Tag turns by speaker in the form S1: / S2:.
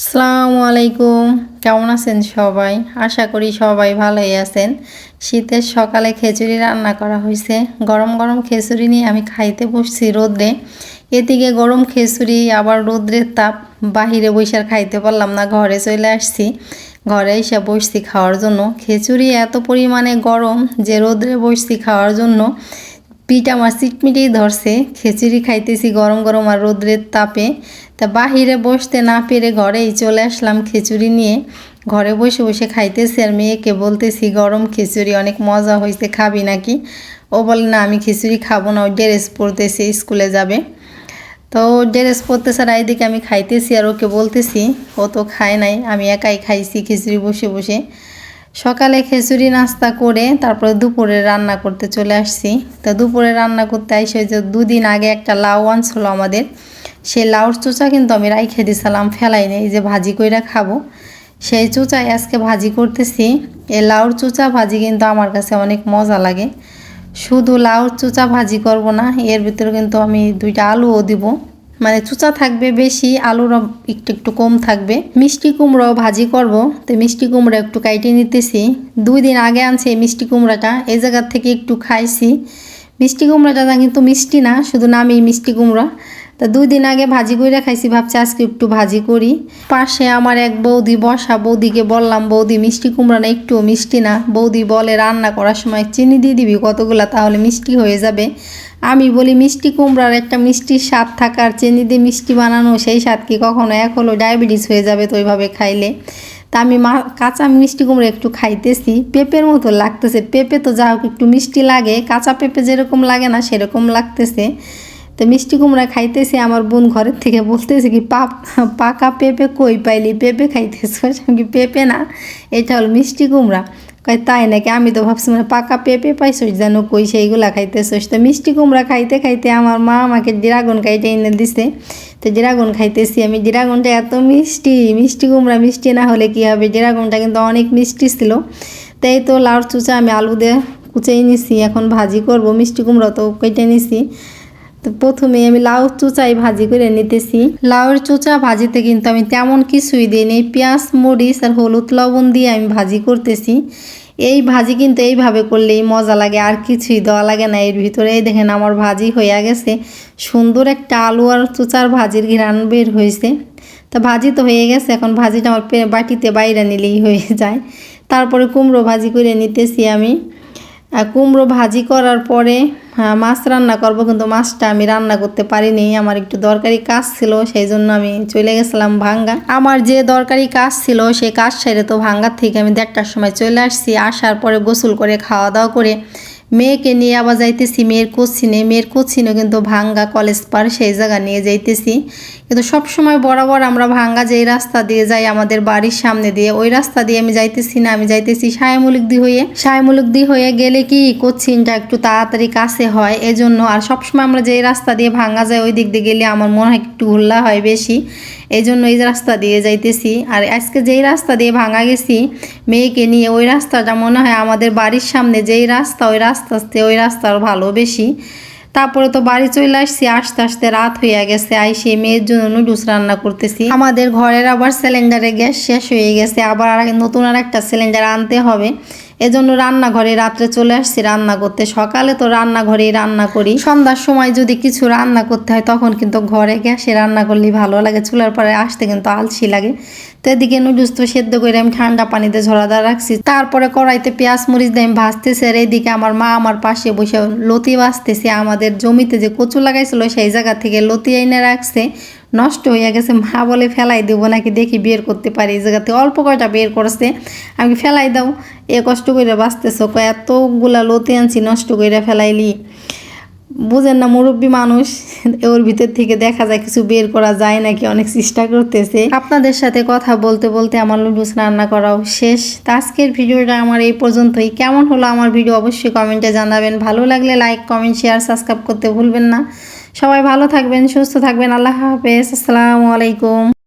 S1: আসসালামু আলাইকুম। কেমন আছেন সবাই? আশা করি সবাই ভালোই আছেন। শীতের সকালে খিচুড়ি রান্না করা হয়েছে। গরম গরম খিচুড়ি নিয়ে আমি খাইতে বসছি রোদ্রে। এদিকে গরম খিচুড়ি আবার রোদ্রের তাপ, বাহিরে বসে আর খাইতে পারলাম না, ঘরে চলে আসছি। ঘরে এসে বসছি খাওয়ার জন্য। খিচুড়ি এত পরিমাণে গরম যে রোদ্রে বসছি খাওয়ার জন্য পিঠ আমার চিটমিটেই ধরছে। খিচুড়ি খাইতেছি গরম গরম আর রোদ্রের তাপে। তা বাহিরে বসতে না পেরে ঘরেই চলে আসলাম খিচুড়ি নিয়ে। ঘরে বসে বসে খাইতেছি আর মেয়েকে বলতেছি গরম খিচুড়ি অনেক মজা হয়েছে, খাবি নাকি? ও বলে না, আমি খিচুড়ি খাবো না, ওই ড্রেস পরতেছে, স্কুলে যাবে। তো ড্রেস পরতেছে আর এইদিকে আমি খাইতেছি আর ওকে বলতেছি। ও তো খায় নাই, আমি একাই খাইছি খিচুড়ি বসে বসে। সকালে খিচুড়ি নাস্তা করে তারপরে দুপুরে রান্না করতে চলে আসছি। তো দুপুরে রান্না করতে আইসে যে দুদিন আগে একটা লাউ আনছিল আমাদের, সেই লাউর চোচা কিন্তু আমি রাইখে দিছিলাম, ফেলাই নেই, যে ভাজি কইরা খাবো। সেই চোচাই আজকে ভাজি করতেছি। এই লাউর চোচা ভাজি কিন্তু আমার কাছে অনেক মজা লাগে। শুধু লাউর চোচা ভাজি করব না, এর ভিতরে কিন্তু আমি 2টা আলুও দিব। মানে চুচা থাকবে বেশি, আলুর একটু একটু কম থাকবে। মিষ্টি কুমড়াও ভাজি করব। তো মিষ্টি কুমড়া একটু কাইটে নিতেছি। 2 দিন আগে আনছে এই মিষ্টি কুমড়াটা, এই জায়গার থেকে একটু খাইছি। মিষ্টি কুমড়াটা কিন্তু মিষ্টি না, শুধু নামেই মিষ্টি কুমড়া। তা 2 দিন আগে ভাজি করে খাইছি, ভাবছি আজকে একটু ভাজি করি। পাশে আমার এক বৌদি বসা, বৌদিকে বললাম বৌদি মিষ্টি কুমড়া না একটু মিষ্টি না। বৌদি বলে রান্না করার সময় চিনি দিয়ে দিবি কতগুলা, তাহলে মিষ্টি হয়ে যাবে। আমি বলি মিষ্টি কুমড়ার একটা মিষ্টির স্বাদ থাকার, চিনি দিয়ে মিষ্টি বানানো সেই স্বাদ কি কখনো এক হলো? ডায়াবেটিস হয়ে যাবে তো ওইভাবে খাইলে। তা আমি কাঁচা মিষ্টি কুমড়া একটু খাইতেছি, পেঁপের মতো লাগতেছে। পেঁপে তো যা হোক একটু মিষ্টি লাগে, কাঁচা পেঁপে যেরকম লাগে না সেরকম লাগতেছে। তো মিষ্টি কুমড়া খাইতেছি, আমার বোন ঘরের থেকে বলতেছে কি পাকা পেঁপে কই পাইলি, পেঁপে খাইতেছ? কি পেঁপে না, এটা হলো মিষ্টি কুমড়া। কয় তাই নাকি? আমি তো ভাবছি মানে পাকা পেঁপে পাইছস যেন, কই সেইগুলা খাইতেছস। তো মিষ্টি কুমড়া খাইতে খাইতে আমার মা আমাকে ড্রাগন কাইটে এনে দিছে। তো ড্রাগন খাইতেছি আমি। ড্রাগনটা এত মিষ্টি, মিষ্টি কুমড়া মিষ্টি না হলে কি হবে? ড্রাগনটা কিন্তু অনেক মিষ্টি ছিল। তাই তো লাউর চুচা আমি আলু দিয়ে কুচাই নিছি, এখন ভাজি করব। মিষ্টি কুমড়া তো কেটে নিছি। তো প্রথমে আমি লাউ চুচাই ভাজি করে নিতেছি। লাউর চুচা ভাজিতে কিন্তু আমি তেমন কিছুই দিইনি, পেঁয়াজ মরিচ আর হলুদ লবণ দিয়ে আমি ভাজি করতেছি। এই ভাজি কিন্তু এইভাবে করলেই মজা লাগে, আর কিছুই দেওয়া লাগে না এর ভিতরে। এই দেখেন আমার ভাজি হয়ে গেছে, সুন্দর একটা আলু আর চুচার ভাজির ঘ্রাণ বের হয়েছে। তা ভাজি তো হয়ে গেছে, এখন ভাজিটা আমার বাটিতে বাইরে নিলেই হয়ে যায়। তারপরে কুমড়ো ভাজি করে নিতেছি আমি। কুমড়ো ভাজি করার পরে মাছ রান্না করব, কিন্তু মাছটা আমি রান্না করতে পারিনি, আমার একটু দরকারি কাজ ছিল, সেই জন্য আমি চলে গেছিলাম ভাঙ্গা। আমার যে দরকারি কাজ ছিল সেই কাজ সেরে তো ভাঙ্গার থেকে আমি 1:30টার সময় চলে আসছি। আসার পরে গোসল করে খাওয়া দাওয়া করে মেয়েকে নিয়ে আবার যাইতেছি মেয়ের কোচিনে কিন্তু ভাঙ্গা কলেজ পার, সেই জায়গা নিয়ে যাইতেছি। কিন্তু সবসময় বরাবর আমরা ভাঙ্গা যেই রাস্তা দিয়ে যাই আমাদের বাড়ির সামনে দিয়ে, ওই রাস্তা দিয়ে আমি যাইতেছি না, আমি যাইতেছি সায়মুলুকদি হয়ে গেলে কি কোচিনটা একটু তাড়াতাড়ি কাছে হয় এজন্য। আর সবসময় আমরা যেই রাস্তা দিয়ে ভাঙ্গা যাই ওই দিক দিয়ে গেলে আমার মনে হয় একটু হুল্লা হয় বেশি, এই জন্য এই রাস্তা দিয়ে যাইতেছি। আর আজকে যেই রাস্তা দিয়ে ভাঙ্গা গেছি মেয়েকে নিয়ে, ওই রাস্তাটা মনে হয় আমাদের বাড়ির সামনে যেই রাস্তা, ওই রাস্তার ভালো বেশি। তারপরে তো বাড়ি চলে আসছি, আস্তে আস্তে রাত হয়ে গেছে। আইসে মেয়ের জন্য নুডলস রান্না করতেছি। আমাদের ঘরের আবার সিলিন্ডারে গ্যাস শেষ হয়ে গেছে, আবার নতুন আর একটা সিলিন্ডার আনতে হবে। এজন্য রান্নাঘরে রাত্রে চলে আসছি রান্না করতে। সকালে তো রান্নাঘরেই রান্না করি, সন্ধ্যার সময় যদি কিছু রান্না করতে হয় তখন কিন্তু ঘরে গ্যাসে রান্না করলেই ভালো লাগে, চুলার পরে আসতে কিন্তু আলসি লাগে। তো এদিকে নুডলস তো সেদ্ধ করে আমি ঠান্ডা পানিতে ঝরাদা রাখছি। তারপরে কড়াইতে পেঁয়াজ মরিচ দিয়ে আমি ভাজতেছি, আর এইদিকে আমার মা আমার পাশে বসে লতি ভাজতেছে। আমাদের জমিতে যে কচু লাগাইছিল সেই জায়গা থেকে লতি এনে রাখছে, নষ্ট হয়ে গেছে। মা বলে ফেলাই দেবো নাকি, দেখি বের করতে পারি। এই জায়গাতে অল্প কয়টা বের করছে, আমি ফেলাই দাও, এ কষ্ট করে বাঁচতেছো, এতগুলা লতি আনছি নষ্ট করে ফেলাইলি। বুঝেন না, মুরব্বী মানুষ, ওর ভিতর থেকে দেখা যায় কিছু বের করা যায় নাকি, অনেক চেষ্টা করতেছে। আপনাদের সাথে কথা বলতে বলতে আমার নুডলস রান্না করাও শেষ। তো আজকের ভিডিওটা আমার এই পর্যন্তই। কেমন হলো আমার ভিডিও অবশ্যই কমেন্টে জানাবেন। ভালো লাগলে লাইক কমেন্ট শেয়ার সাবস্ক্রাইব করতে ভুলবেন না। সবাই ভালো থাকবেন, সুস্থ থাকবেন। আল্লাহ হাফেজ, আসসালামু আলাইকুম।